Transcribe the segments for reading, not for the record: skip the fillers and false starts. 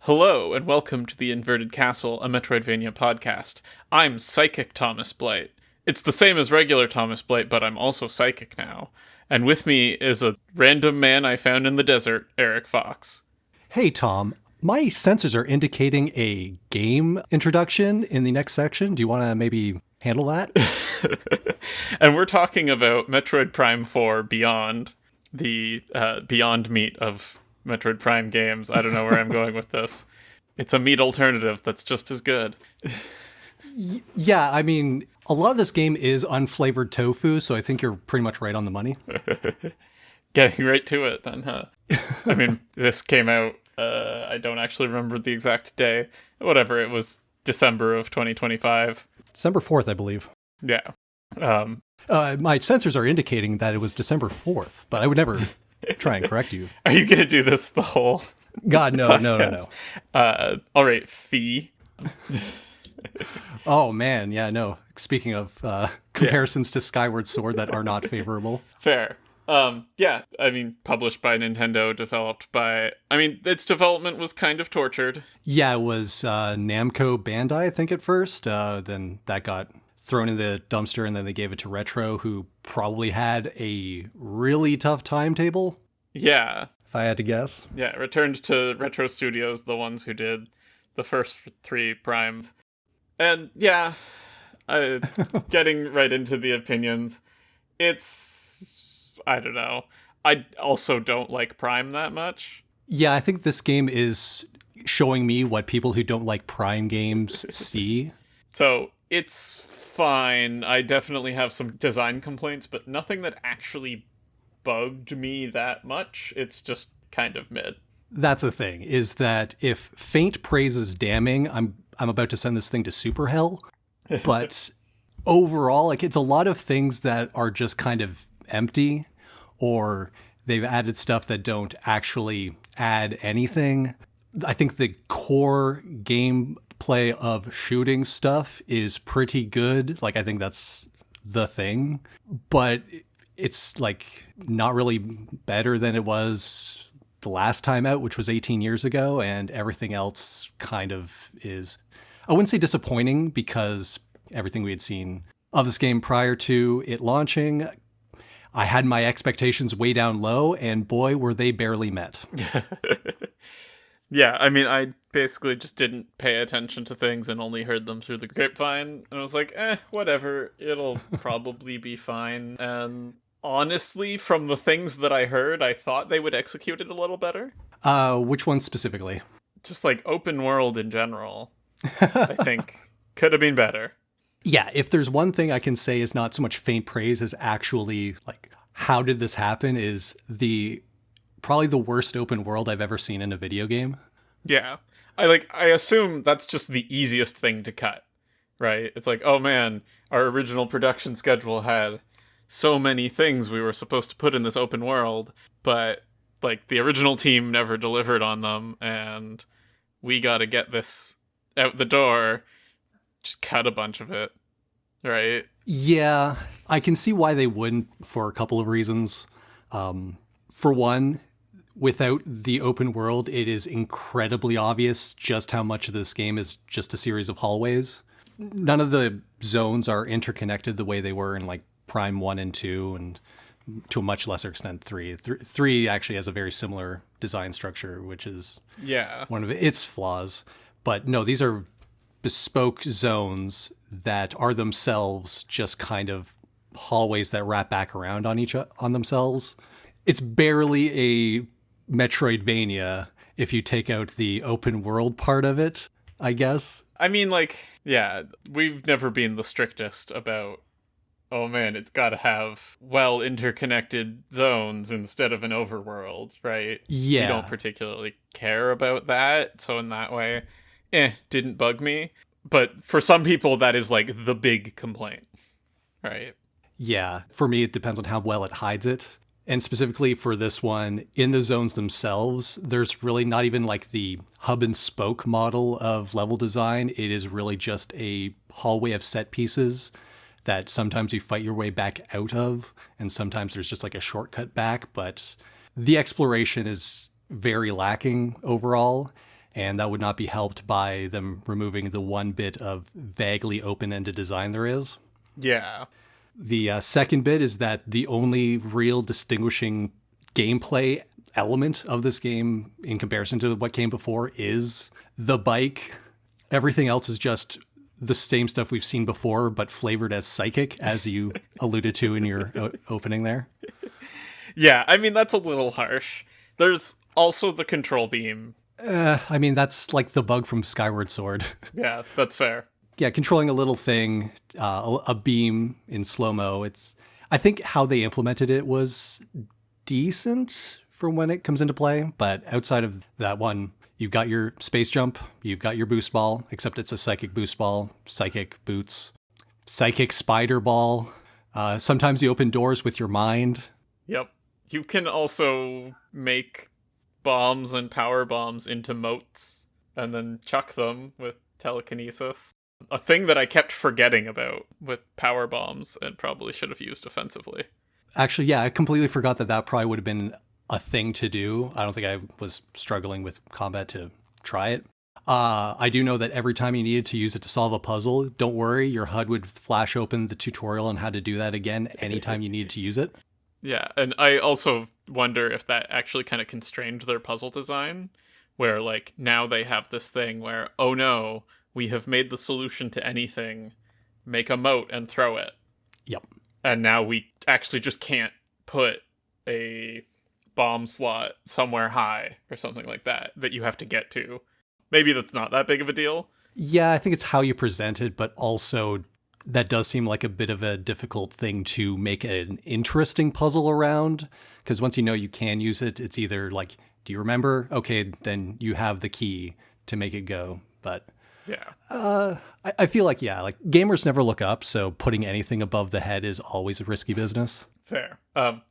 Hello, and welcome to the Inverted Castle, a Metroidvania podcast. I'm Psychic Thomas Blight. It's the same as regular Thomas Blight, but I'm also psychic now. And with me is a random man I found in the desert, Eric Fox. Hey, Tom. My sensors are indicating a game introduction in the next section. Do you want to maybe handle that? And we're talking about Metroid Prime 4 Beyond, the Beyond Meat of Metroid Prime games. I don't know where I'm going with this. It's a meat alternative that's just as good. Yeah, I mean, a lot of this game is unflavored tofu, so I think you're pretty much right on the money. Getting right to it then, huh? I mean, this came out, I don't actually remember the exact day. Whatever, it was December of 2025. December 4th, I believe. Yeah. My sensors are indicating that it was December 4th, but I would never try and correct you. Are you going to do this the whole God, no. All right, Fee. Oh, man, yeah, no. Speaking of comparisons to Skyward Sword that are not favorable. Fair. Yeah, I mean, published by Nintendo, developed by... I mean, its development was kind of tortured. Yeah, it was Namco Bandai, I think, at first. Then that got thrown in the dumpster, and then they gave it to Retro, who probably had a really tough timetable. Yeah. If I had to guess. Yeah, returned to Retro Studios, the ones who did the first 3 Primes. And yeah, getting right into the opinions, it's... I don't know. I also don't like Prime that much. Yeah, I think this game is showing me what people who don't like Prime games see. So, it's fine. I definitely have some design complaints, but nothing that actually bugged me that much. It's just kind of mid. That's the thing, is that if faint praise is damning, I'm about to send this thing to super hell. But overall, like, it's a lot of things that are just kind of empty, or they've added stuff that don't actually add anything. I think the core gameplay of shooting stuff is pretty good. Like, I think that's the thing. But it's, like, not really better than it was the last time out, which was 18 years ago, and everything else kind of is, I wouldn't say disappointing, because everything we had seen of this game prior to it launching, I had my expectations way down low, and boy, were they barely met. Yeah, I mean, I basically just didn't pay attention to things and only heard them through the grapevine, and I was like, whatever, it'll probably be fine. And honestly, from the things that I heard, I thought they would execute it a little better. Which one specifically? Just like open world in general, I think could have been better. Yeah, if there's one thing I can say is not so much faint praise as actually, like, how did this happen, is probably the worst open world I've ever seen in a video game. Yeah. I assume that's just the easiest thing to cut, right? It's like, oh man, our original production schedule had so many things we were supposed to put in this open world, but like the original team never delivered on them, and we gotta get this out the door. Just cut a bunch of it, right? Yeah, I can see why they wouldn't, for a couple of reasons. For one, without the open world, it is incredibly obvious just how much of this game is just a series of hallways. None of the zones are interconnected the way they were in like Prime 1 and 2, and to a much lesser extent 3. 3 actually has a very similar design structure, which is one of its flaws. But no, these are bespoke zones that are themselves just kind of hallways that wrap back around on themselves. It's barely a Metroidvania if you take out the open world part of it, I guess. I mean, like, yeah, we've never been the strictest about, oh man, it's gotta have well interconnected zones instead of an overworld, right? Yeah. We don't particularly care about that, so in that way, didn't bug me. But for some people, that is like the big complaint, right? Yeah, for me, it depends on how well it hides it. And specifically for this one, in the zones themselves, there's really not even like the hub and spoke model of level design. It is really just a hallway of set pieces that sometimes you fight your way back out of, and sometimes there's just like a shortcut back. But the exploration is very lacking overall. and that would not be helped by them removing the one bit of vaguely open-ended design there is. Yeah. The second bit is that the only real distinguishing gameplay element of this game in comparison to what came before is the bike. Everything else is just the same stuff we've seen before, but flavored as psychic, as you alluded to in your opening there. Yeah, I mean, that's a little harsh. There's also the control beam. I mean, that's like the bug from Skyward Sword. Yeah, that's fair. Yeah, controlling a little thing, a beam in slow-mo. I think how they implemented it was decent for when it comes into play, but outside of that one, you've got your space jump, you've got your boost ball, except it's a psychic boost ball, psychic boots, psychic spider ball. Sometimes you open doors with your mind. Yep. You can also make bombs and power bombs into motes and then chuck them with telekinesis. A thing that I kept forgetting about with power bombs and probably should have used offensively. Actually, yeah, I completely forgot that probably would have been a thing to do. I don't think I was struggling with combat to try it. I do know that every time you needed to use it to solve a puzzle, don't worry, your HUD would flash open the tutorial on how to do that again anytime you needed to use it. Yeah, and I also wonder if that actually kind of constrained their puzzle design, where, like, now they have this thing where, oh no, we have made the solution to anything, make a mote and throw it. Yep. And now we actually just can't put a bomb slot somewhere high or something like that you have to get to. Maybe that's not that big of a deal. Yeah, I think it's how you present it, but also that does seem like a bit of a difficult thing to make an interesting puzzle around, because once you know you can use it, it's either like, do you remember? Okay, then you have the key to make it go. But yeah, I feel like, yeah, like gamers never look up, so putting anything above the head is always a risky business. Fair.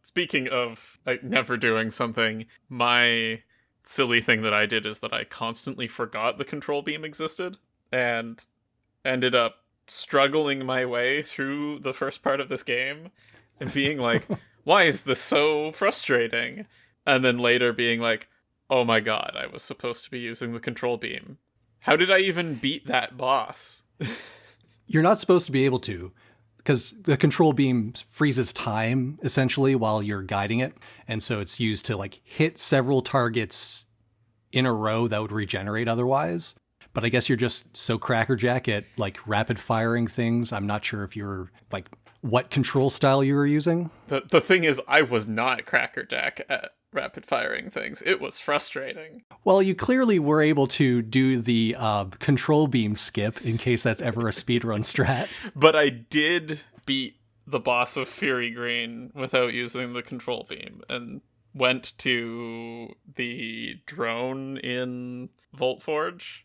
Speaking of like never doing something, my silly thing that I did is that I constantly forgot the control beam existed and ended up struggling my way through the first part of this game and being like, why is this so frustrating? And then later being like, oh my god, I was supposed to be using the control beam. How did I even beat that boss? You're not supposed to be able to, because the control beam freezes time essentially while you're guiding it. And so it's used to like hit several targets in a row that would regenerate otherwise. But I guess you're just so crackerjack at like rapid firing things. I'm not sure if you're like what control style you were using. The thing is, I was not crackerjack at rapid firing things. It was frustrating. Well, you clearly were able to do the control beam skip in case that's ever a speedrun strat. But I did beat the boss of Fury Green without using the control beam and went to the drone in Volt Forge.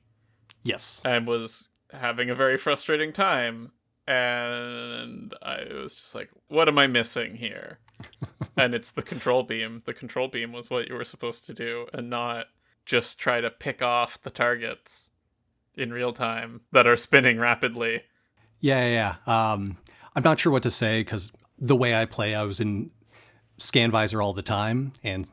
Yes. And was having a very frustrating time. And I was just like, what am I missing here? And it's the control beam. The control beam was what you were supposed to do and not just try to pick off the targets in real time that are spinning rapidly. Yeah. I'm not sure what to say because the way I play, I was in Scan Visor all the time. And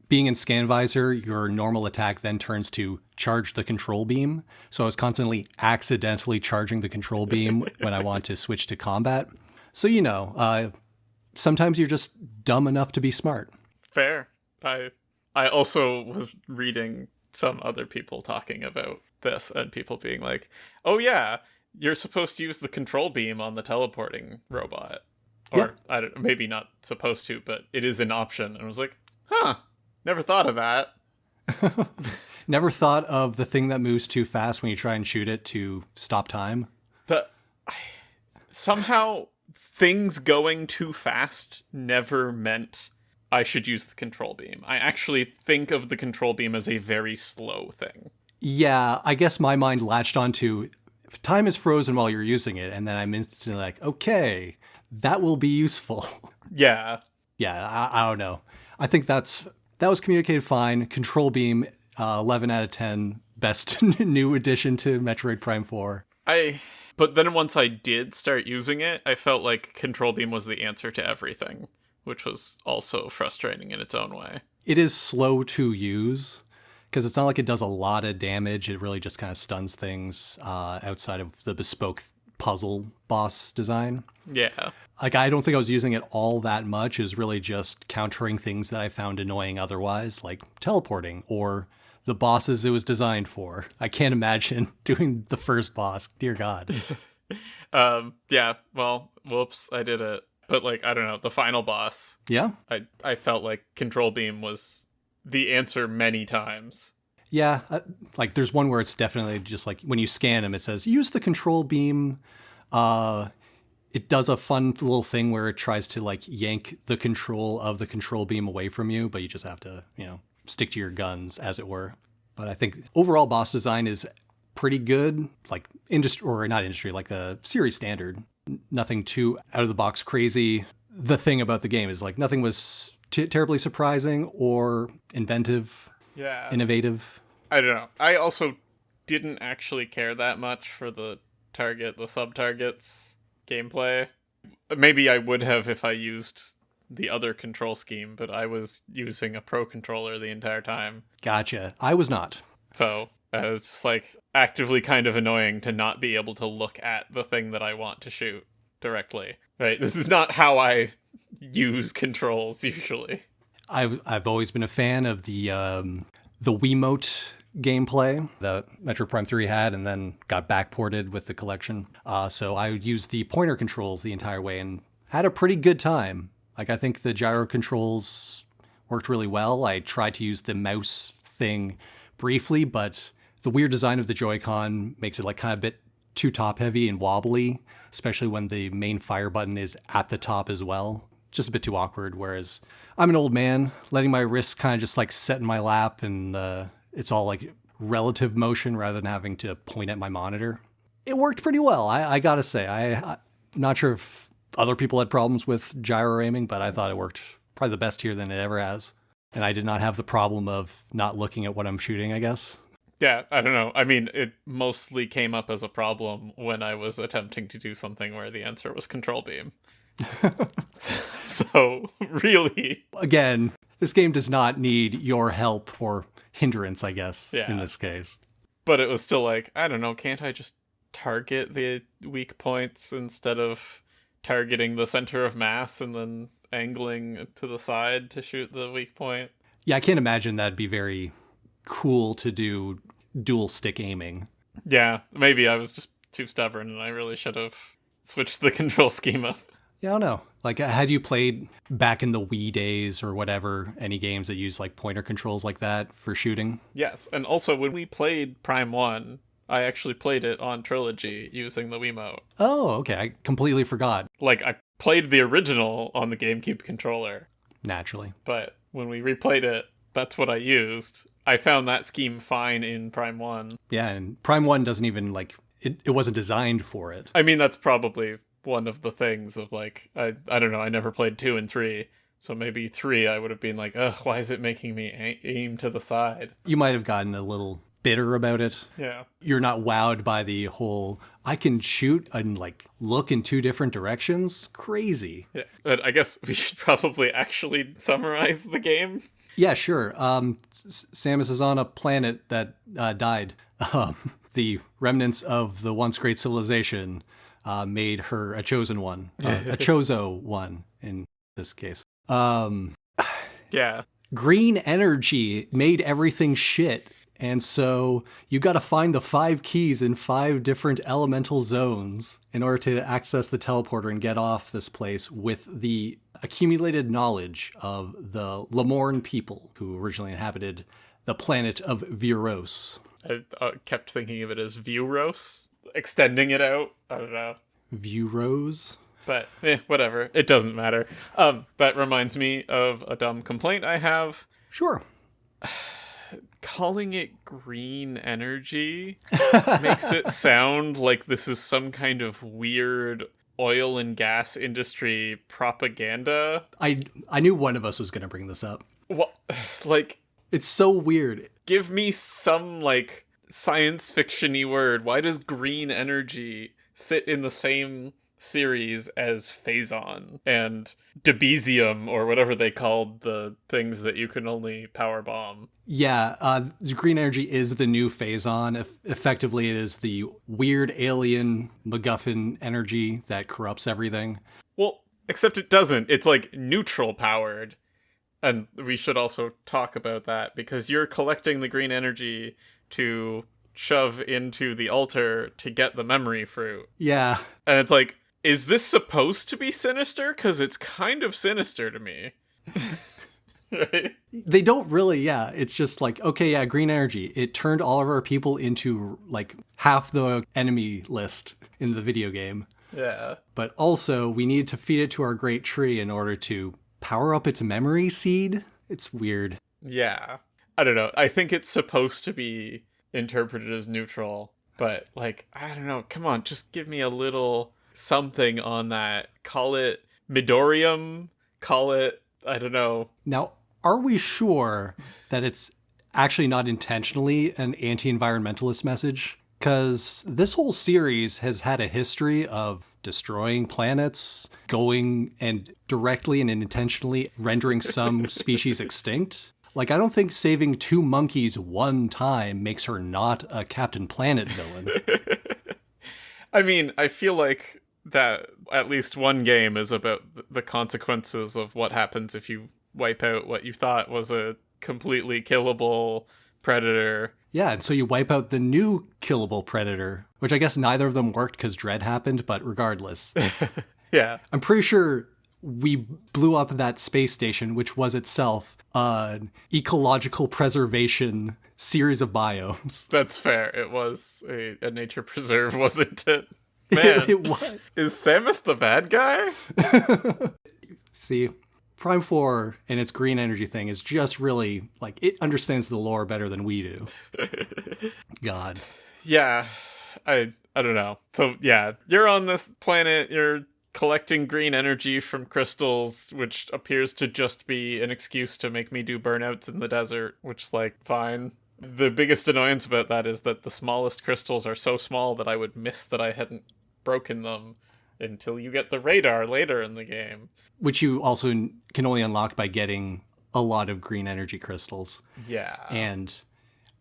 being in Scan Visor, your normal attack then turns to charge the control beam. So I was constantly accidentally charging the control beam when I want to switch to combat. So, you know, sometimes you're just dumb enough to be smart. Fair. I also was reading some other people talking about this and people being like, oh yeah, you're supposed to use the control beam on the teleporting robot. Or, yeah. I don't, maybe not supposed to, but it is an option. And I was like, huh, never thought of that. Never thought of the thing that moves too fast when you try and shoot it to stop time? Somehow, things going too fast never meant I should use the control beam. I actually think of the control beam as a very slow thing. Yeah, I guess my mind latched onto time is frozen while you're using it, and then I'm instantly like, okay, that will be useful. Yeah. Yeah, I don't know. I think that was communicated fine. Control beam, 11 out of 10, best new addition to Metroid Prime 4. But then once I did start using it, I felt like control beam was the answer to everything, which was also frustrating in its own way. It is slow to use, because it's not like it does a lot of damage. It really just kind of stuns things outside of the bespoke puzzle boss design. Yeah. Like, I don't think I was using it all that much. It was really just countering things that I found annoying otherwise, like teleporting or the bosses it was designed for. I can't imagine doing the first boss. Dear God. Yeah, well, whoops, I did it. But, like, I don't know, the final boss, Yeah? I felt like Control Beam was the answer many times. Yeah. Like, there's one where it's definitely just like when you scan him, it says, use the control beam. It does a fun little thing where it tries to, like, yank the control of the control beam away from you, but you just have to, stick to your guns, as it were. But I think overall boss design is pretty good, like like the series standard. Nothing too out of the box crazy. The thing about the game is, like, nothing was terribly surprising or inventive, innovative. I don't know. I also didn't actually care that much for the sub-targets gameplay. Maybe I would have if I used the other control scheme, but I was using a Pro controller the entire time. Gotcha. I was not. So it's just, like, actively kind of annoying to not be able to look at the thing that I want to shoot directly. Right? This is not how I use controls usually. I've always been a fan of the Wiimote gameplay that Metroid Prime 3 had, and then got backported with the collection. So I used the pointer controls the entire way and had a pretty good time. Like, I think the gyro controls worked really well. I tried to use the mouse thing briefly, but the weird design of the Joy-Con makes it, like, kind of a bit too top-heavy and wobbly, especially when the main fire button is at the top as well. Just a bit too awkward, whereas I'm an old man, letting my wrists kind of just, like, set in my lap, and it's all, like, relative motion rather than having to point at my monitor. It worked pretty well, I gotta say. I'm not sure if other people had problems with gyro aiming, but I thought it worked probably the best here than it ever has. And I did not have the problem of not looking at what I'm shooting, I guess. Yeah, I don't know. I mean, it mostly came up as a problem when I was attempting to do something where the answer was control beam. So, really... Again, this game does not need your help or hindrance, I guess, in this case. But it was still like, I don't know, can't I just target the weak points instead of targeting the center of mass and then angling to the side to shoot the weak point? Yeah, I can't imagine that'd be very cool to do dual stick aiming. Yeah, maybe I was just too stubborn and I really should have switched the control scheme up. Yeah, I don't know. Like, had you played back in the Wii days or whatever, any games that use, like, pointer controls like that for shooting? Yes, and also when we played Prime 1, I actually played it on Trilogy using the Wiimote. Oh, okay. I completely forgot. Like, I played the original on the GameCube controller. Naturally. But when we replayed it, that's what I used. I found that scheme fine in Prime 1. Yeah, and Prime 1 doesn't even, like, it wasn't designed for it. I mean, that's probably one of the things of, like, I don't know, I never played 2 and 3. So maybe 3 I would have been like, ugh, why is it making me aim to the side? You might have gotten a little bitter about it. Yeah. You're not wowed by the whole, I can shoot and, like, look in 2 different directions. Crazy. Yeah, but I guess we should probably actually summarize the game. Yeah, sure. Samus is on a planet that died. The remnants of the once great civilization made her a chosen one. A Chozo one, in this case. Yeah. Green energy made everything shit. And so you got to find the 5 keys in 5 different elemental zones in order to access the teleporter and get off this place with the accumulated knowledge of the Lamorne people who originally inhabited the planet of Viros. I kept thinking of it as Viewros, extending it out. I don't know. Viewros? But, whatever. It doesn't matter. That reminds me of a dumb complaint I have. Sure. Calling it green energy makes it sound like this is some kind of weird oil and gas industry propaganda. I knew one of us was going to bring this up. What? Like... It's so weird. Give me some, like, science fiction-y word. Why does green energy sit in the same series as Phazon and Debesium, or whatever they called the things that you can only power bomb. Yeah, green energy is the new Phazon. Effectively, it is the weird alien MacGuffin energy that corrupts everything. Well, except it doesn't. It's like neutral powered. And we should also talk about that, because you're collecting the green energy to shove into the altar to get the memory fruit. Yeah. And it's like, is this supposed to be sinister? Because it's kind of sinister to me. Right? They don't really, yeah. It's just like, okay, yeah, green energy. It turned all of our people into like half the enemy list in the video game. Yeah. But also, we need to feed it to our great tree in order to power up its memory seed. It's weird. Yeah. I don't know. I think it's supposed to be interpreted as neutral, but like, I don't know. Come on, just give me a little something on that. Call it Midorium. Call it, I don't know. Now, are we sure that it's actually not intentionally an anti-environmentalist message? Because this whole series has had a history of destroying planets, going and directly and intentionally rendering some species extinct. Like, I don't think saving 2 monkeys one time makes her not a Captain Planet villain. I mean, I feel like that at least one game is about the consequences of what happens if you wipe out what you thought was a completely killable predator. Yeah, and so you wipe out the new killable predator, which I guess neither of them worked because Dread happened, but regardless. Yeah. I'm pretty sure we blew up that space station, which was itself an ecological preservation series of biomes. That's fair. It was a nature preserve, wasn't it? Man, It was. is Samus the bad guy? See, Prime 4 and its green energy thing is just really, like, it understands the lore better than we do. God. Yeah, I don't know. So yeah, you're on this planet, you're collecting green energy from crystals, which appears to just be an excuse to make me do burnouts in the desert, which, like, fine. The biggest annoyance about that is that the smallest crystals are so small that I would miss that I hadn't broken them until you get the radar later in the game. Which you also can only unlock by getting a lot of green energy crystals. Yeah. And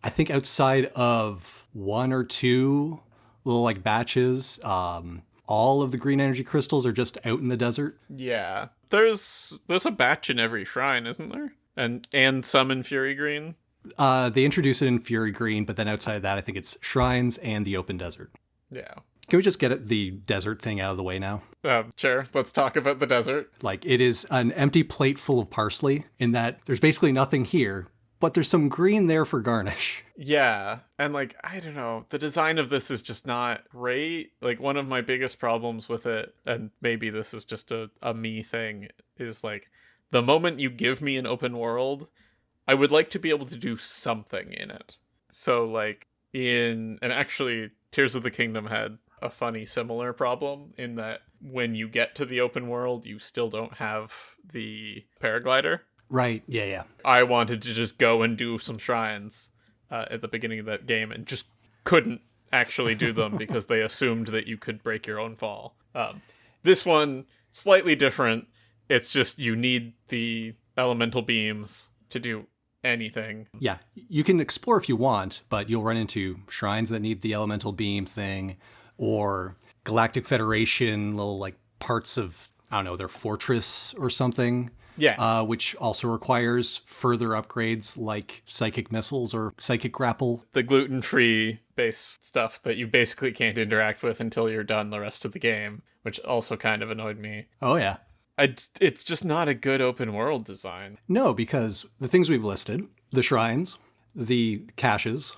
I think outside of 1 or 2 little, like, batches, all of the green energy crystals are just out in the desert. Yeah. There's a batch in every shrine, isn't there? And some in Fury Green. They introduce it in Fury Green, but then outside of that, I think it's shrines and the open desert. Yeah. Can we just get the desert thing out of the way now? Sure. Let's talk about the desert. Like, it is an empty plate full of parsley in that there's basically nothing here, but there's some green there for garnish. Yeah. And, like, I don't know. The design of this is just not great. Like, one of my biggest problems with it, and maybe this is just a me thing, is, like, the moment you give me an open world, I would like to be able to do something in it. So, like, and actually, Tears of the Kingdom had a funny similar problem in that when you get to the open world, you still don't have the paraglider. Right, yeah. I wanted to just go and do some shrines at the beginning of that game and just couldn't actually do them because they assumed that you could break your own fall. This one, slightly different. It's just you need the elemental beams to do anything. Yeah, you can explore if you want, but you'll run into shrines that need the elemental beam thing, or Galactic Federation, little, like, parts of, I don't know, their fortress or something. Yeah. Which also requires further upgrades like psychic missiles or psychic grapple. The gluten-free base stuff that you basically can't interact with until you're done the rest of the game, which also kind of annoyed me. Oh, yeah. It's just not a good open world design. No, because the things we've listed, the shrines, the caches,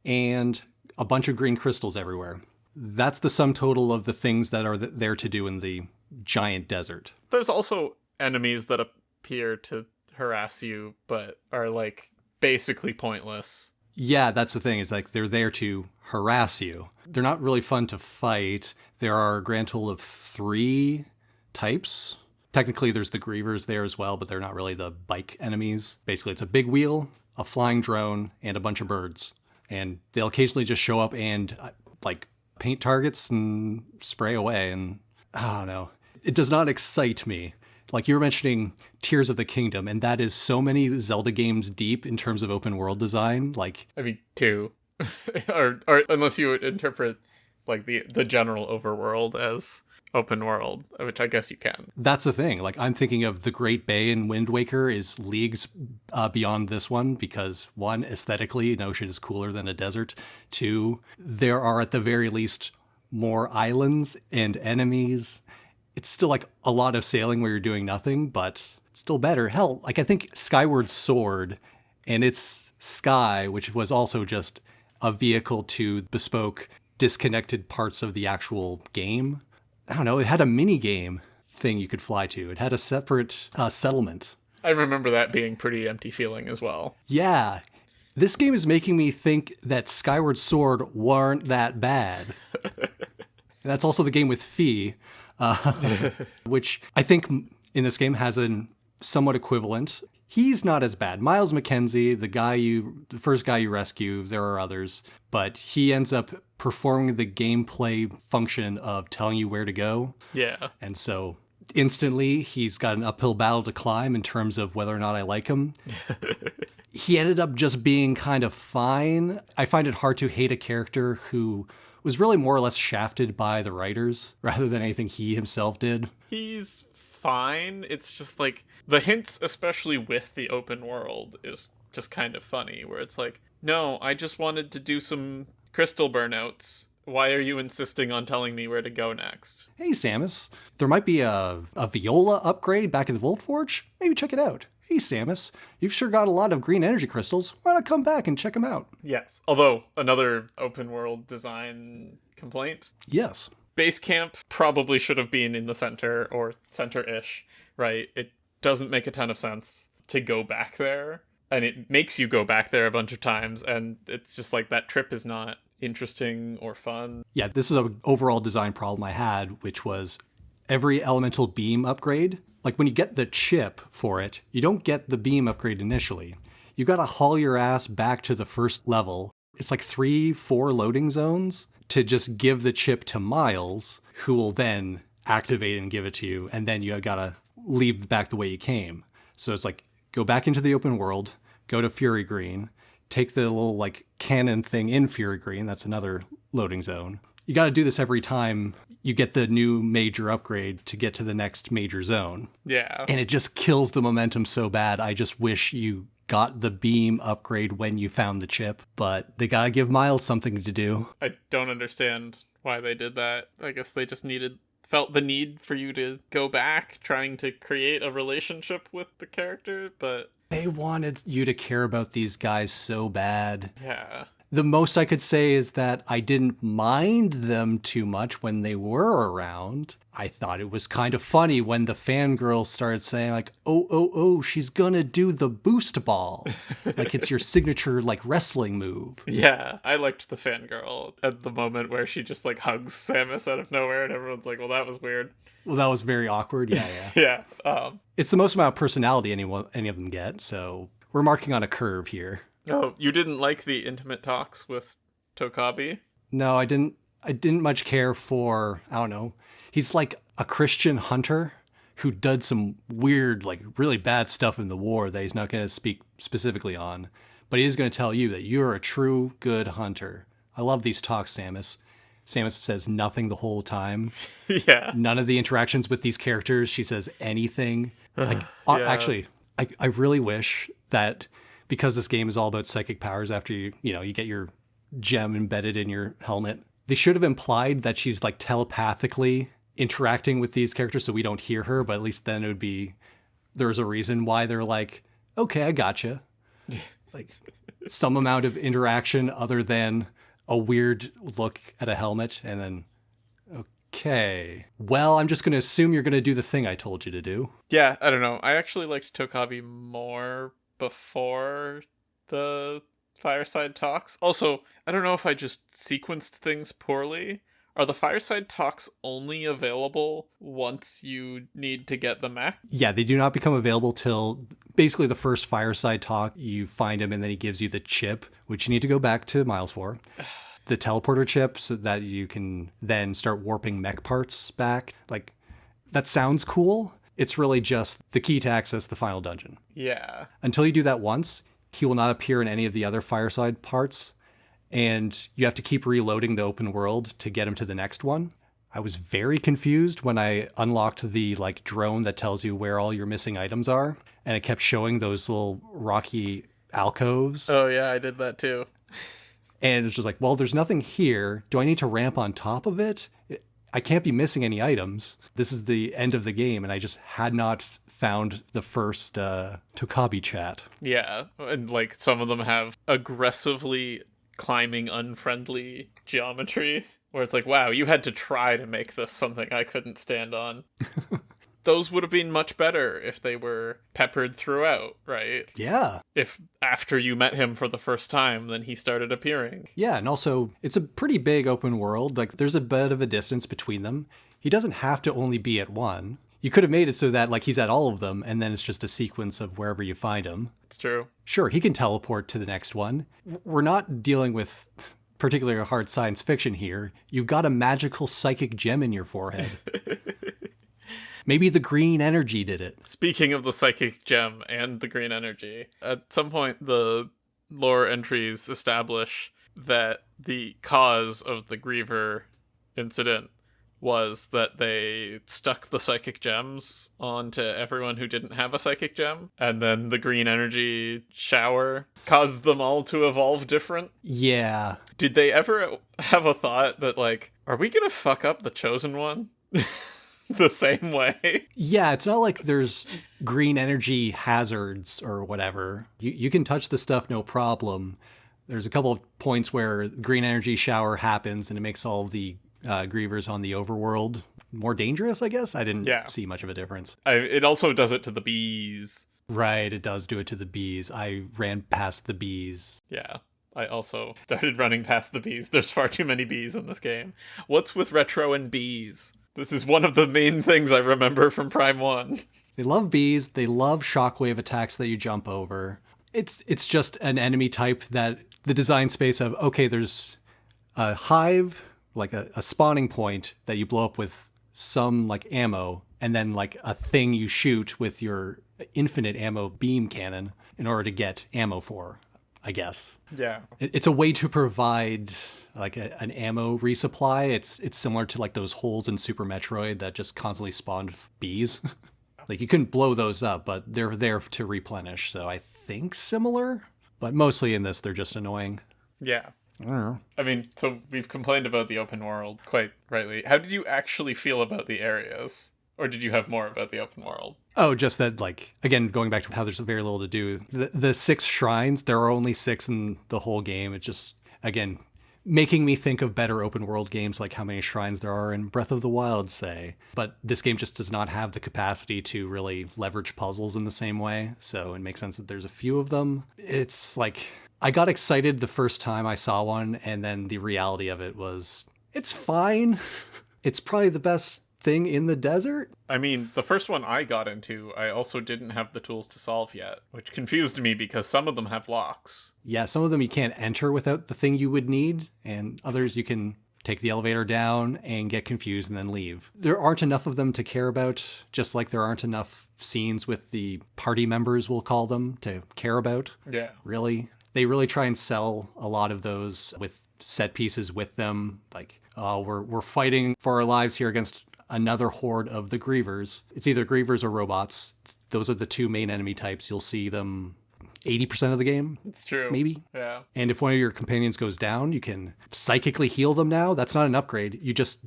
and a bunch of green crystals everywhere. That's the sum total of the things that are there to do in the giant desert. There's also enemies that appear to harass you, but are, like, basically pointless. Yeah, that's the thing. Is like they're there to harass you. They're not really fun to fight. There are a grand total of 3 types. Technically, there's the Grievers there as well, but they're not really the bike enemies. Basically, it's a big wheel, a flying drone, and a bunch of birds. And they'll occasionally just show up and, like, paint targets and spray away. And I don't know. It does not excite me. Like you were mentioning Tears of the Kingdom, and that is so many Zelda games deep in terms of open world design. Like, I mean, two, or unless you would interpret like the general overworld as open world, which I guess you can. that's the thing. Like, I'm thinking of the Great Bay in Wind Waker is leagues beyond this one because, one, aesthetically, an ocean is cooler than a desert. Two, there are at the very least more islands and enemies. It's still like a lot of sailing where you're doing nothing, but it's still better. Hell, like I think Skyward Sword and its Sky, which was also just a vehicle to bespoke disconnected parts of the actual game. I don't know, it had a mini game thing you could fly to. It had a separate settlement. I remember that being pretty empty feeling as well. Yeah, this game is making me think that Skyward Sword weren't that bad. That's also the game with Fee, which I think in this game has a somewhat equivalent. He's not as bad. Miles McKenzie, the first guy you rescue, there are others, but he ends up performing the gameplay function of telling you where to go. Yeah. And so instantly he's got an uphill battle to climb in terms of whether or not I like him. He ended up just being kind of fine. I find it hard to hate a character who was really more or less shafted by the writers rather than anything he himself did. He's fine. It's just like the hints, especially with the open world, is just kind of funny, where it's like, no, I just wanted to do some crystal burnouts. Why are you insisting on telling me where to go next? Hey, Samus, there might be a Viola upgrade back in the Volt Forge. Maybe check it out. Hey, Samus, you've sure got a lot of green energy crystals. Why not come back and check them out? Yes. Although, another open world design complaint. Yes. Base camp probably should have been in the center, or center-ish, right? It doesn't make a ton of sense to go back there, and it makes you go back there a bunch of times, and it's just like that trip is not interesting or fun. Yeah, this is an overall design problem I had, which was every elemental beam upgrade. Like when you get the chip for it, you don't get the beam upgrade initially. You gotta haul your ass back to the first level. It's like 3-4 loading zones to just give the chip to Miles, who will then activate and give it to you, and then you gotta leave back the way you came. So it's like, go back into the open world, go to Fury Green, take the little like cannon thing in Fury Green, that's another loading zone. You gotta do this every time you get the new major upgrade to get to the next major zone. Yeah. And it just kills the momentum so bad. I just wish you got the beam upgrade when you found the chip, but they gotta give Miles something to do. I don't understand why they did that. I guess they just felt the need for you to go back, trying to create a relationship with the character, but They wanted you to care about these guys so bad. yeah. The most I could say is that I didn't mind them too much when they were around. I thought it was kind of funny when the fangirls started saying like, oh, she's gonna do the boost ball. Like it's your signature like wrestling move. Yeah, I liked the fangirl at the moment where she just like hugs Samus out of nowhere and everyone's like, well, that was weird. Well, that was very awkward. Yeah. Yeah. It's the most amount of personality any of them get, so we're marking on a curve here. Oh, you didn't like the intimate talks with Tokabi? No, I didn't much care for, I don't know. He's like a Christian hunter who did some weird, like really bad stuff in the war that he's not going to speak specifically on. But he is going to tell you that you're a true good hunter. I love these talks, Samus. Samus says nothing the whole time. Yeah. None of the interactions with these characters, she says anything. Like, Yeah. Actually, I really wish that because this game is all about psychic powers after you get your gem embedded in your helmet, they should have implied that she's like telepathically interacting with these characters so we don't hear her, but at least then it would be, there's a reason why they're like, okay, I gotcha. Like some amount of interaction other than a weird look at a helmet and then, okay, well, I'm just going to assume you're going to do the thing I told you to do. Yeah, I don't know. I actually liked Tokabi more before the fireside talks. Also, I don't know if I just sequenced things poorly. Are the fireside talks only available once you need to get the mech? Yeah, they do not become available till basically the first fireside talk. You find him and then he gives you the chip, which you need to go back to Miles for. the teleporter chip so that you can then start warping mech parts back. Like, that sounds cool. It's really just the key to access the final dungeon. Yeah. Until you do that once, he will not appear in any of the other Fireside parts, and you have to keep reloading the open world to get him to the next one. I was very confused when I unlocked the like drone that tells you where all your missing items are, and it kept showing those little rocky alcoves. Oh yeah, I did that too. And it's just like, well, there's nothing here. Do I need to ramp on top of it? I can't be missing any items. This is the end of the game, and I just had not found the first Tokabi chat. Yeah, and like some of them have aggressively climbing unfriendly geometry where it's like, wow, you had to try to make this something I couldn't stand on. Those would have been much better if they were peppered throughout, right? Yeah. If after you met him for the first time, then he started appearing. Yeah, and also, it's a pretty big open world. Like, there's a bit of a distance between them. He doesn't have to only be at one. You could have made it so that, like, he's at all of them, and then it's just a sequence of wherever you find him. It's true. Sure, he can teleport to the next one. We're not dealing with particularly hard science fiction here. You've got a magical psychic gem in your forehead. Maybe the green energy did it. Speaking of the psychic gem and the green energy, at some point the lore entries establish that the cause of the Griever incident was that they stuck the psychic gems onto everyone who didn't have a psychic gem, and then the green energy shower caused them all to evolve different. Yeah. Did they ever have a thought that, like, are we gonna fuck up the chosen one? The same way? Yeah, it's not like there's green energy hazards or whatever. You can touch the stuff, no problem. There's a couple of points where green energy shower happens and it makes all of the grievers on the overworld more dangerous, I guess. I didn't see much of a difference. It also does it to the bees. Right, it does do it to the bees. I ran past the bees. Yeah. I also started running past the bees. There's far too many bees in this game. What's with retro and bees? This is one of the main things I remember from Prime 1. They love bees. They love shockwave attacks that you jump over. It's just an enemy type that the design space of, okay, there's a hive, like a spawning point that you blow up with some like ammo, and then like a thing you shoot with your infinite ammo beam cannon in order to get ammo for, I guess. Yeah. It's a way to provide like an ammo resupply. It's similar to like those holes in Super Metroid that just constantly spawned bees. Like you couldn't blow those up, but they're there to replenish. So I think similar, but mostly in this, they're just annoying. Yeah. I don't know. I mean, so we've complained about the open world quite rightly. How did you actually feel about the areas? Or did you have more about the open world? Oh, just that, like, again, going back to how there's very little to do. The 6 shrines, there are only 6 in the whole game. It just, again, making me think of better open world games like how many shrines there are in Breath of the Wild, say. But this game just does not have the capacity to really leverage puzzles in the same way. So it makes sense that there's a few of them. It's like, I got excited the first time I saw one, and then the reality of it was, it's fine. It's probably the best thing in the desert. I mean, the first one I got into, I also didn't have the tools to solve yet, which confused me because some of them have locks. Yeah, some of them you can't enter without the thing you would need, and others you can take the elevator down and get confused and then leave. There aren't enough of them to care about, just like there aren't enough scenes with the party members, we'll call them, to care about. Yeah. Really. They really try and sell a lot of those with set pieces with them, like, oh, we're fighting for our lives here against another horde of the Grievers. It's either Grievers or robots. Those are the 2 main enemy types. You'll see them 80% of the game. It's true. Maybe. Yeah. And if one of your companions goes down, you can psychically heal them now. That's not an upgrade. You just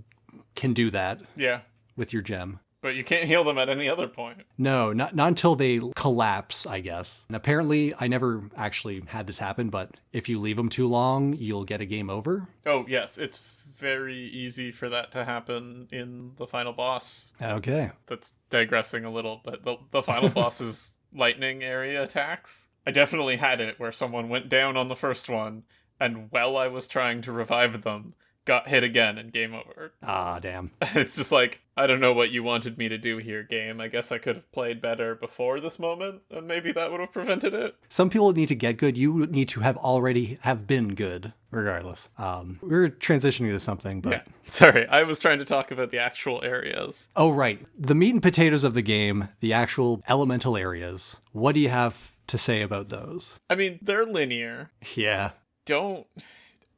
can do that. Yeah. With your gem. But you can't heal them at any other point. No, not until they collapse, I guess. And apparently, I never actually had this happen, but if you leave them too long, you'll get a game over. Oh, yes. It's very easy for that to happen in the final boss. Okay. That's digressing a little, but the final boss's lightning area attacks. I definitely had it where someone went down on the first one, and while I was trying to revive them, got hit again and game over. Ah, damn. It's just like, I don't know what you wanted me to do here, game. I guess I could have played better before this moment, and maybe that would have prevented it. Some people need to get good. You need to have already have been good, regardless. We're transitioning to something, but... Yeah. Sorry, I was trying to talk about the actual areas. Oh, right. The meat and potatoes of the game, the actual elemental areas. What do you have to say about those? I mean, they're linear. Yeah. Don't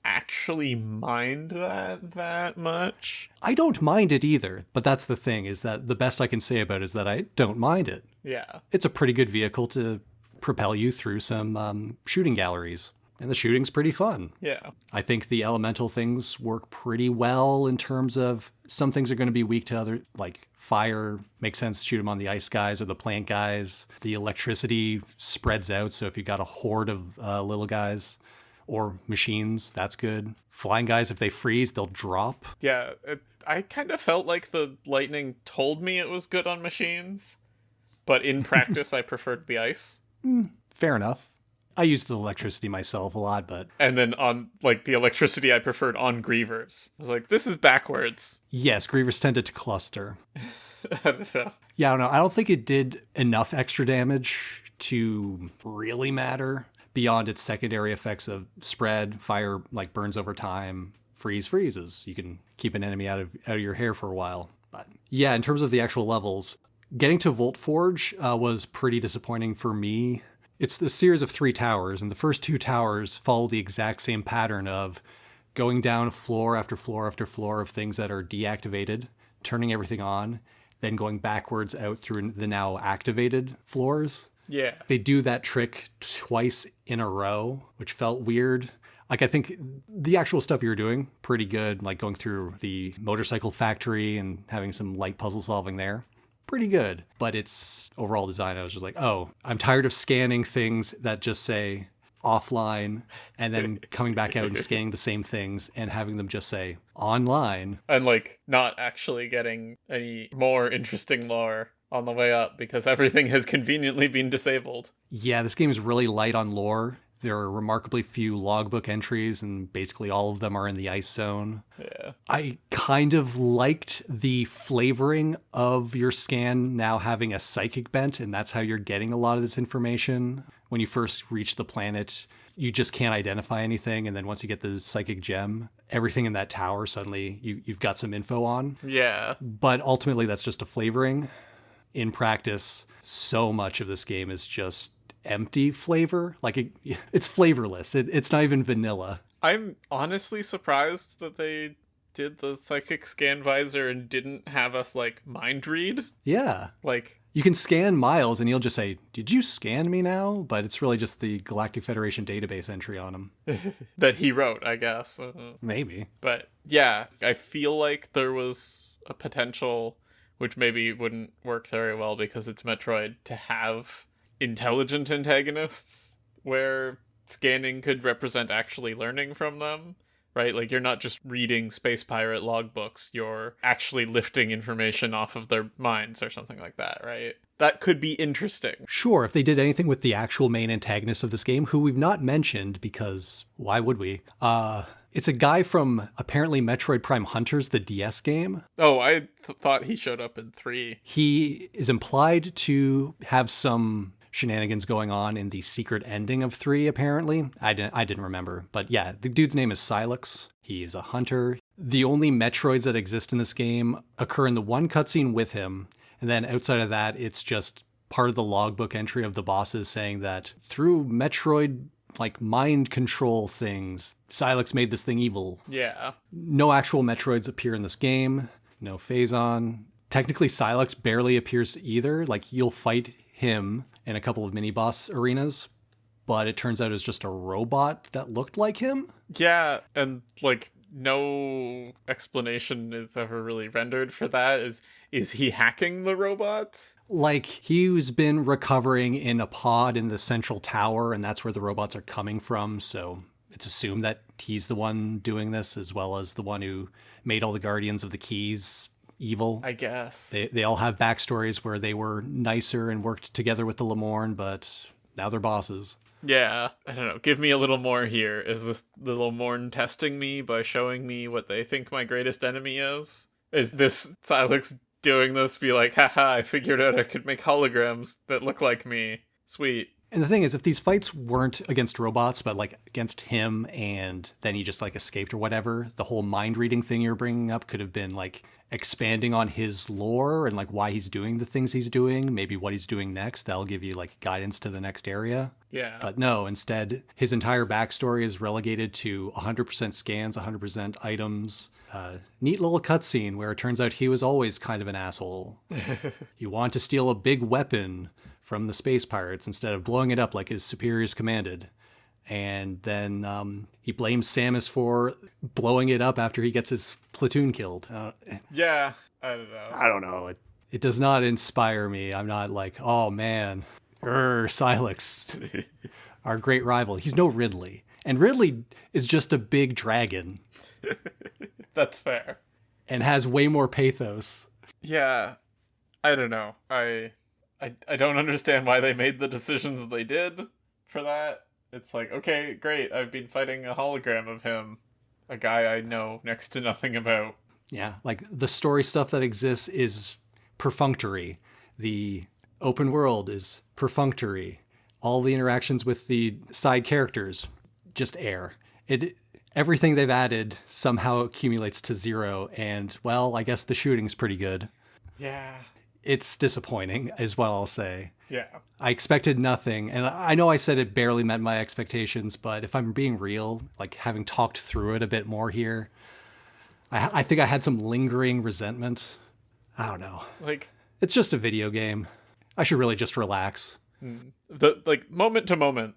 actually mind that much. I don't mind it either, but that's the thing, is that the best I can say about it is that I don't mind it. Yeah. It's a pretty good vehicle to propel you through some shooting galleries. And the shooting's pretty fun. Yeah. I think the elemental things work pretty well in terms of some things are going to be weak to other, like fire makes sense to shoot them on the ice guys or the plant guys. The electricity spreads out, so if you got a horde of little guys or machines, that's good. Flying guys, if they freeze, they'll drop. Yeah, I kind of felt like the lightning told me it was good on machines, but in practice I preferred the ice. Fair enough. I used the electricity myself a lot, but... And then on, like, the electricity I preferred on Grievers. I was like, this is backwards. Yes, Grievers tended to cluster. I don't know. Yeah, I don't know. I don't think it did enough extra damage to really matter beyond its secondary effects of spread, fire, like, burns over time, freezes. You can keep an enemy out of your hair for a while. But yeah, in terms of the actual levels, getting to Volt Forge was pretty disappointing for me. It's the series of 3 towers, and the first 2 towers follow the exact same pattern of going down floor after floor after floor of things that are deactivated, turning everything on, then going backwards out through the now activated floors. Yeah. They do that trick twice in a row, which felt weird. Like, I think the actual stuff you were doing, pretty good, like going through the motorcycle factory and having some light puzzle solving there. Pretty good, but its overall design, I was just like, oh, I'm tired of scanning things that just say offline and then coming back out and scanning the same things and having them just say online. And, like, not actually getting any more interesting lore on the way up because everything has conveniently been disabled. Yeah, this game is really light on lore. There are remarkably few logbook entries, and basically all of them are in the ice zone. Yeah. I kind of liked the flavoring of your scan now having a psychic bent, and that's how you're getting a lot of this information. When you first reach the planet, you just can't identify anything, and then once you get the psychic gem, everything in that tower suddenly you've got some info on. Yeah. But ultimately, that's just a flavoring. In practice, so much of this game is just empty flavor. Like, it's flavorless. It's not even vanilla. I'm honestly surprised that they did the psychic scan visor and didn't have us, like, mind read. Yeah. Like, you can scan Miles and he'll just say, did you scan me now? But it's really just the Galactic Federation database entry on him. that he wrote, I guess. Maybe. But yeah, I feel like there was a potential, which maybe wouldn't work very well because it's Metroid, to have intelligent antagonists where scanning could represent actually learning from them, right? Like, you're not just reading space pirate logbooks, you're actually lifting information off of their minds or something like that, right? That could be interesting. Sure, if they did anything with the actual main antagonist of this game, who we've not mentioned because why would we? It's a guy from apparently Metroid Prime Hunters, the DS game. Oh, I thought he showed up in 3. He is implied to have some shenanigans going on in the secret ending of 3, apparently. I didn't remember. But yeah, the dude's name is Silex. He is a hunter. The only Metroids that exist in this game occur in the one cutscene with him. And then outside of that, it's just part of the logbook entry of the bosses saying that through Metroid, like, mind control things, Silex made this thing evil. Yeah. No actual Metroids appear in this game. No Phazon. Technically, Silex barely appears either. Like, you'll fight him in a couple of mini-boss arenas, but it turns out it's just a robot that looked like him. Yeah, and, like, no explanation is ever really rendered for that. Is he hacking the robots? Like, he's been recovering in a pod in the central tower, and that's where the robots are coming from, so it's assumed that he's the one doing this, as well as the one who made all the Guardians of the Keys evil. I guess. They all have backstories where they were nicer and worked together with the Lemorn, but now they're bosses. Yeah, I don't know. Give me a little more here. Is this little Morn testing me by showing me what they think my greatest enemy is? Is this Silex doing this to be like, haha, I figured out I could make holograms that look like me. Sweet. And the thing is, if these fights weren't against robots, but like against him, and then he just like escaped or whatever, the whole mind reading thing you're bringing up could have been like expanding on his lore and like why he's doing the things he's doing, maybe what he's doing next. That'll give you like guidance to the next area. Yeah. But no, instead, his entire backstory is relegated to 100% scans, 100% items. Neat little cutscene where it turns out he was always kind of an asshole. He wanted to steal a big weapon from the space pirates instead of blowing it up like his superiors commanded. And then he blames Samus for blowing it up after he gets his platoon killed. Yeah, I don't know. I don't know. It does not inspire me. I'm not like, oh man, Silex, our great rival. He's no Ridley. And Ridley is just a big dragon. That's fair. And has way more pathos. Yeah, I don't know. I don't understand why they made the decisions they did for that. It's like, okay, great, I've been fighting a hologram of him, a guy I know next to nothing about. Yeah, like the story stuff that exists is perfunctory. The open world is perfunctory. All the interactions with the side characters, just air. Everything they've added somehow accumulates to 0, and, well, I guess the shooting's pretty good. Yeah. It's disappointing, is what I'll say. Yeah. I expected nothing, and I know I said it barely met my expectations, but if I'm being real, like having talked through it a bit more here, I think I had some lingering resentment. I don't know. Like, it's just a video game. I should really just relax. Moment to moment,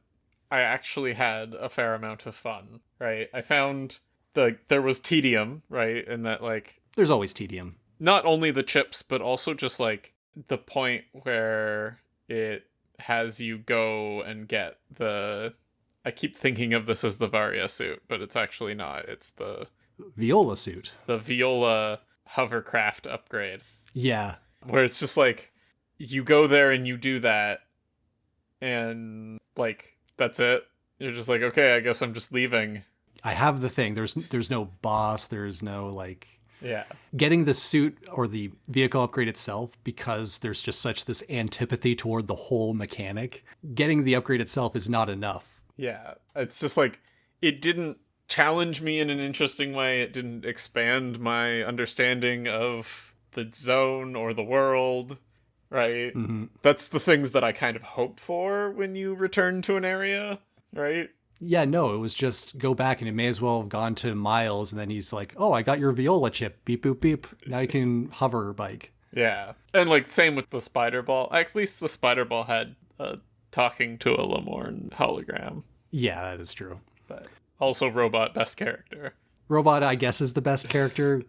I actually had a fair amount of fun, right? I found there was tedium, right? And that, like, there's always tedium. Not only the chips, but also just like the point where it has you go and get I keep thinking of this as the Varia suit, but it's actually not. It's the Viola suit. The Viola hovercraft upgrade. Yeah. Where it's just like, you go there and you do that, and like, that's it. You're just like, okay, I guess I'm just leaving. I have the thing. There's no boss. There's no like... Yeah. Getting the suit or the vehicle upgrade itself, because there's just such this antipathy toward the whole mechanic, getting the upgrade itself is not enough. Yeah. It's just like, it didn't challenge me in an interesting way. It didn't expand my understanding of the zone or the world, right? Mm-hmm. That's the things that I kind of hope for when you return to an area, right? Yeah, no, it was just go back, and it may as well have gone to Miles, and then he's like, oh, I got your Viola chip. Beep, boop, beep. Now you can hover bike. Yeah. And like, same with the Spider Ball. At least the Spider Ball had talking to a Lamorne hologram. Yeah, that is true. But also Robot, best character. Robot, I guess, is the best character.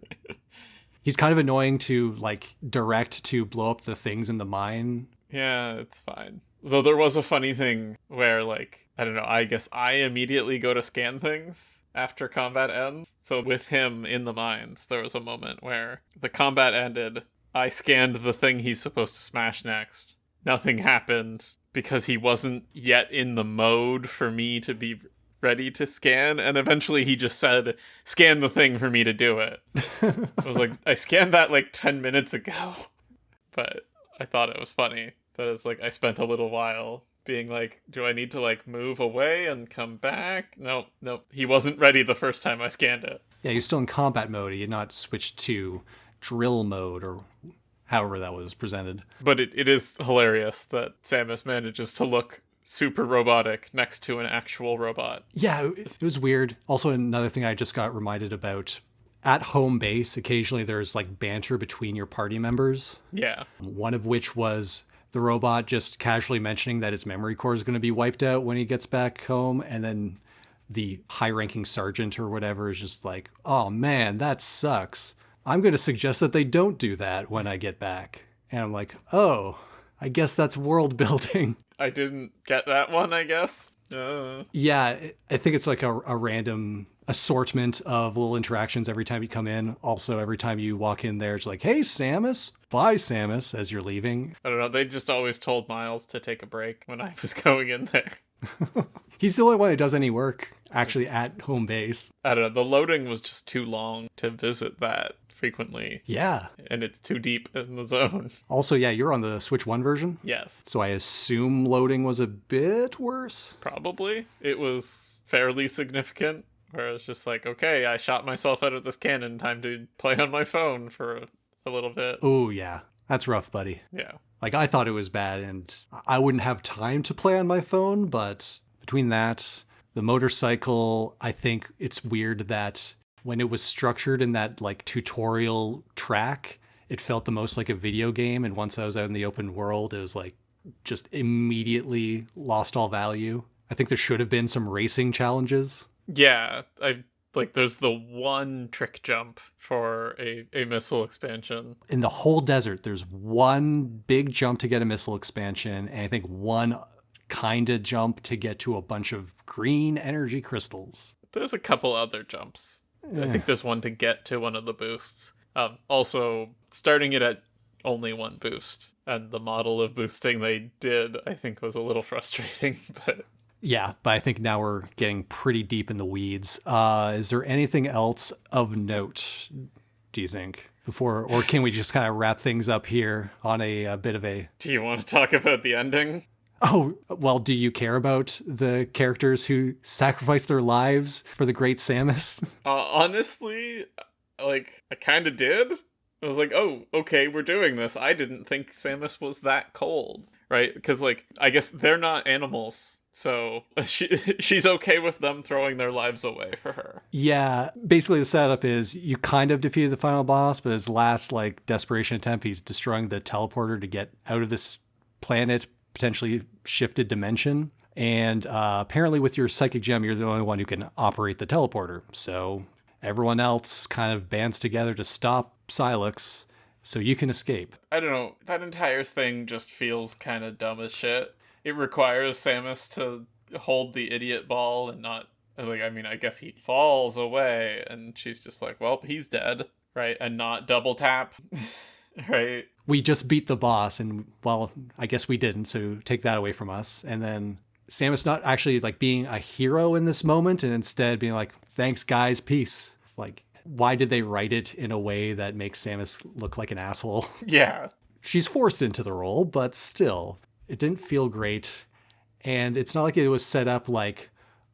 He's kind of annoying to, like, direct to blow up the things in the mine. Yeah, it's fine. Though there was a funny thing where, like, I don't know, I guess I immediately go to scan things after combat ends. So with him in the mines, there was a moment where the combat ended, I scanned the thing he's supposed to smash next. Nothing happened because he wasn't yet in the mode for me to be ready to scan, and eventually he just said, scan the thing for me to do it. I was like, I scanned that like 10 minutes ago. But I thought it was funny. That it's like, I spent a little while being like, do I need to like move away and come back? Nope. He wasn't ready the first time I scanned it. Yeah, you're still in combat mode. You had not switched to drill mode or however that was presented. But it is hilarious that Samus manages to look super robotic next to an actual robot. Yeah, it was weird. Also, another thing I just got reminded about, at home base, occasionally there's like banter between your party members. Yeah. One of which was the robot just casually mentioning that his memory core is going to be wiped out when he gets back home, and then the high-ranking sergeant or whatever is just like, oh man, that sucks. I'm going to suggest that they don't do that when I get back. And I'm like, oh, I guess that's world building. I didn't get that one, I guess. Yeah, I think it's like a random assortment of little interactions every time you come in. Also, every time you walk in there, it's like, hey, Samus, bye, Samus, as you're leaving. I don't know. They just always told Miles to take a break when I was going in there. He's the only one who does any work actually at home base. I don't know. The loading was just too long to visit that frequently. Yeah. And it's too deep in the zone. Also, yeah, you're on the Switch 1 version. Yes. So I assume loading was a bit worse. Probably. It was fairly significant. Where it's just like, okay, I shot myself out of this cannon. Time to play on my phone for a little bit. Oh, yeah. That's rough, buddy. Yeah. Like, I thought it was bad, and I wouldn't have time to play on my phone, but between that, the motorcycle, I think it's weird that when it was structured in that, like, tutorial track, it felt the most like a video game, and once I was out in the open world, it was, like, just immediately lost all value. I think there should have been some racing challenges. Yeah, there's the one trick jump for a missile expansion. In the whole desert, there's one big jump to get a missile expansion, and I think one kind of jump to get to a bunch of green energy crystals. There's a couple other jumps. I think there's one to get to one of the boosts. Also, starting it at only one boost, and the model of boosting they did, I think, was a little frustrating, but... Yeah, but I think now we're getting pretty deep in the weeds. Is there anything else of note, do you think? Or can we just kind of wrap things up here on a bit of a... Do you want to talk about the ending? Oh, well, do you care about the characters who sacrificed their lives for the great Samus? Honestly, I kind of did. I was like, oh, okay, we're doing this. I didn't think Samus was that cold, right? Because, I guess they're not animals. So she's okay with them throwing their lives away for her. Yeah, basically the setup is you kind of defeated the final boss, but his last desperation attempt, he's destroying the teleporter to get out of this planet, potentially shifted dimension. And apparently with your psychic gem, you're the only one who can operate the teleporter. So everyone else kind of bands together to stop Sylux so you can escape. I don't know. That entire thing just feels kind of dumb as shit. It requires Samus to hold the idiot ball and not... I guess he falls away, and she's just like, well, he's dead, right? And not double tap, right? We just beat the boss, and, well, I guess we didn't, so take that away from us. And then Samus not actually, being a hero in this moment, and instead being like, thanks, guys, peace. Why did they write it in a way that makes Samus look like an asshole? Yeah. She's forced into the role, but still... It didn't feel great, and it's not like it was set up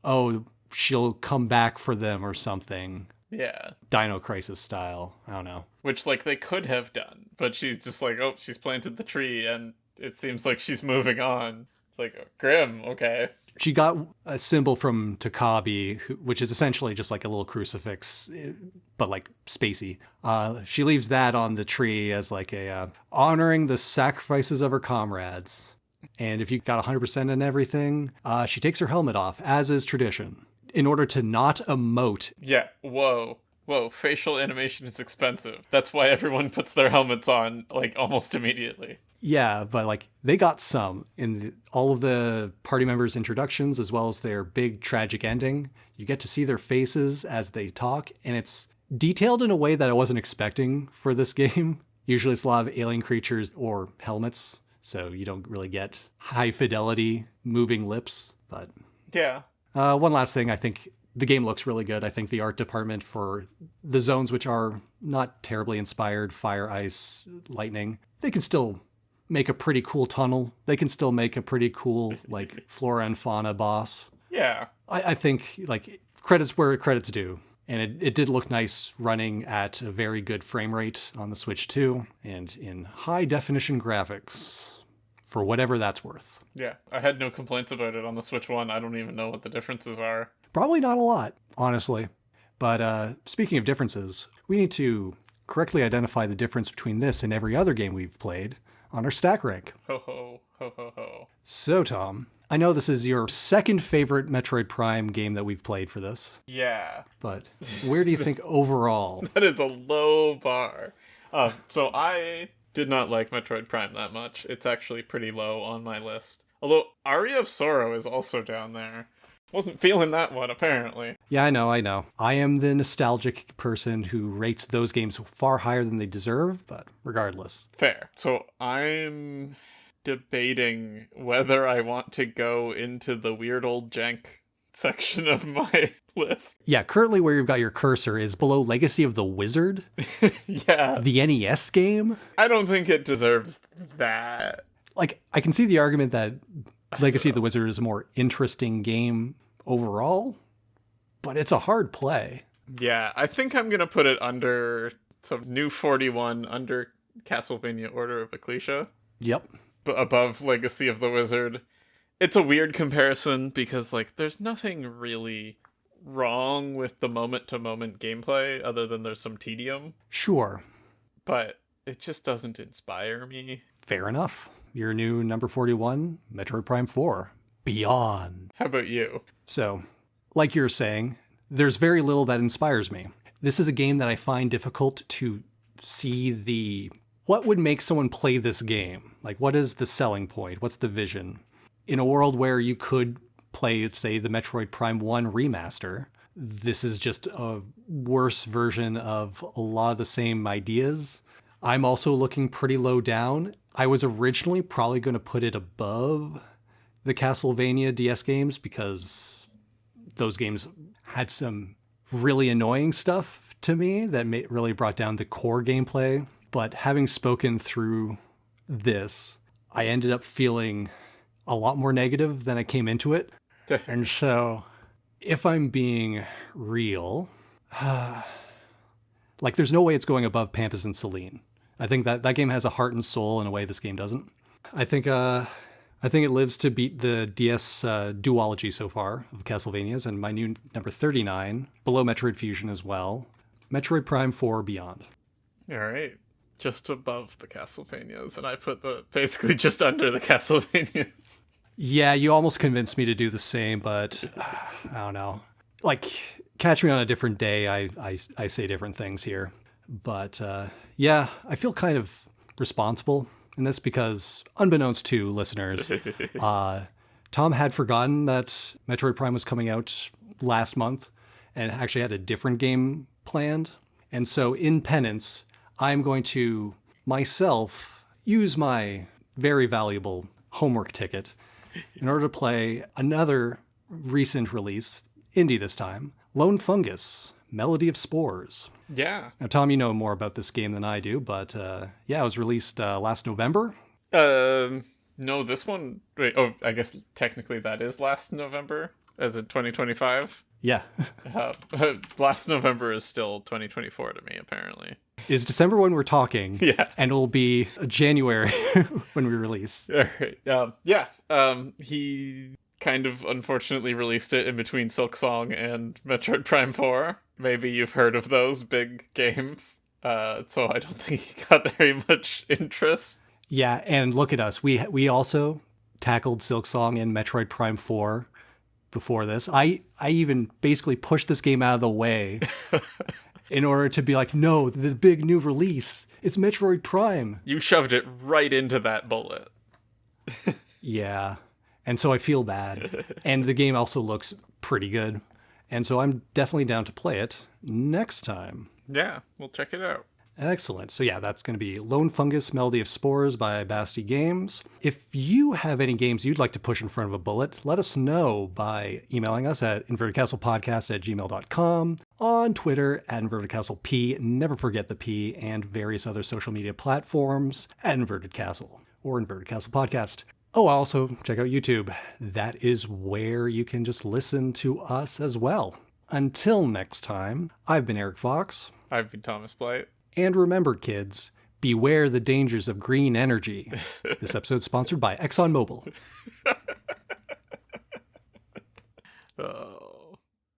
oh, she'll come back for them or something. Yeah. Dino Crisis style. I don't know. Which, they could have done, but she's just oh, she's planted the tree, and it seems like she's moving on. It's oh, grim, okay. She got a symbol from Takabi, which is essentially just a little crucifix, but spacey. She leaves that on the tree as honoring the sacrifices of her comrades. And if you got 100% in everything, she takes her helmet off, as is tradition, in order to not emote. Yeah, whoa, facial animation is expensive. That's why everyone puts their helmets on, almost immediately. Yeah, but they got some in all of the party members' introductions, as well as their big tragic ending. You get to see their faces as they talk, and it's detailed in a way that I wasn't expecting for this game. Usually it's a lot of alien creatures or helmets, so you don't really get high fidelity moving lips. But yeah. One last thing, I think the game looks really good. I think the art department for the zones, which are not terribly inspired, fire, ice, lightning, they can still make a pretty cool tunnel. They can still make a pretty cool flora and fauna boss. Yeah. I think credits where credit's due. And it did look nice running at a very good frame rate on the Switch 2 and in high definition graphics for whatever that's worth. Yeah, I had no complaints about it on the Switch 1. I don't even know what the differences are. Probably not a lot, honestly. But speaking of differences, we need to correctly identify the difference between this and every other game we've played on our stack rank. Ho ho, ho ho ho. So, Tom, I know this is your second favorite Metroid Prime game that we've played for this. Yeah. But where do you think overall? That is a low bar. So I did not like Metroid Prime that much. It's actually pretty low on my list. Although Aria of Sorrow is also down there. Wasn't feeling that one, apparently. Yeah, I know. I am the nostalgic person who rates those games far higher than they deserve, but regardless. Fair. So I'm debating whether I want to go into the weird old jank section of my list. Yeah, currently where you've got your cursor is below Legacy of the Wizard, Yeah. the NES game. I don't think it deserves that. Like, I can see the argument that Legacy of the Wizard is a more interesting game overall, but it's a hard play. Yeah, I think I'm going to put it under some new 41 under Castlevania Order of Ecclesia. Yep. But above Legacy of the Wizard. It's a weird comparison because, like, there's nothing really wrong with the moment-to-moment gameplay other than there's some tedium. Sure. But it just doesn't inspire me. Fair enough. Your new number 41, Metroid Prime 4, Beyond. How about you? So, like you're saying, there's very little that inspires me. This is a game that I find difficult to see what would make someone play this game? Like, what is the selling point? What's the vision? In a world where you could play, say, the Metroid Prime 1 remaster, this is just a worse version of a lot of the same ideas. I'm also looking pretty low down. I was originally probably going to put it above the Castlevania DS games because those games had some really annoying stuff to me that really brought down the core gameplay. But having spoken through this, I ended up feeling a lot more negative than I came into it. And so, if I'm being real, like, there's no way it's going above Pampas and Celine. I think that game has a heart and soul in a way this game doesn't. I think it lives to beat the DS duology so far of Castlevanias, and my new number 39, below Metroid Fusion as well, Metroid Prime 4 Beyond. All right. Just above the Castlevanias, and I put basically just under the Castlevanias. Yeah, you almost convinced me to do the same, but I don't know. Like, catch me on a different day. I say different things here. But yeah, I feel kind of responsible in this because, unbeknownst to listeners, Tom had forgotten that Metroid Prime was coming out last month and actually had a different game planned. And so, in penance, I'm going to myself use my very valuable homework ticket in order to play another recent release, indie this time, Lone Fungus, Melody of Spores. Yeah. Now, Tom, you know more about this game than I do, but yeah, it was released last November. No, this one... Wait, oh, I guess technically that is last November, as in 2025. Yeah. Last November is still 2024 to me, apparently. It's December when we're talking. Yeah. And it'll be January when we release. All right. Yeah. He kind of unfortunately released it in between Silksong and Metroid Prime 4. Maybe you've heard of those big games. So I don't think he got very much interest. Yeah, and look at us. We also tackled Silksong and Metroid Prime 4 before this. I even basically pushed this game out of the way in order to be like, no, the big new release. It's Metroid Prime. You shoved it right into that bullet. Yeah. And so I feel bad. And the game also looks pretty good. And so I'm definitely down to play it next time. Yeah, we'll check it out. Excellent. So yeah, that's going to be Lone Fungus, Melody of Spores by Basti Games. If you have any games you'd like to push in front of a bullet, let us know by emailing us at invertedcastlepodcast@gmail.com, on Twitter at invertedcastlepl, never forget the P, and various other social media platforms at Inverted Castle or Inverted Castle Podcast. Oh, also check out YouTube. That is where you can just listen to us as well. Until next time, I've been Eric Fox. I've been Thomas Blight. And remember, kids, beware the dangers of green energy. This episode sponsored by ExxonMobil.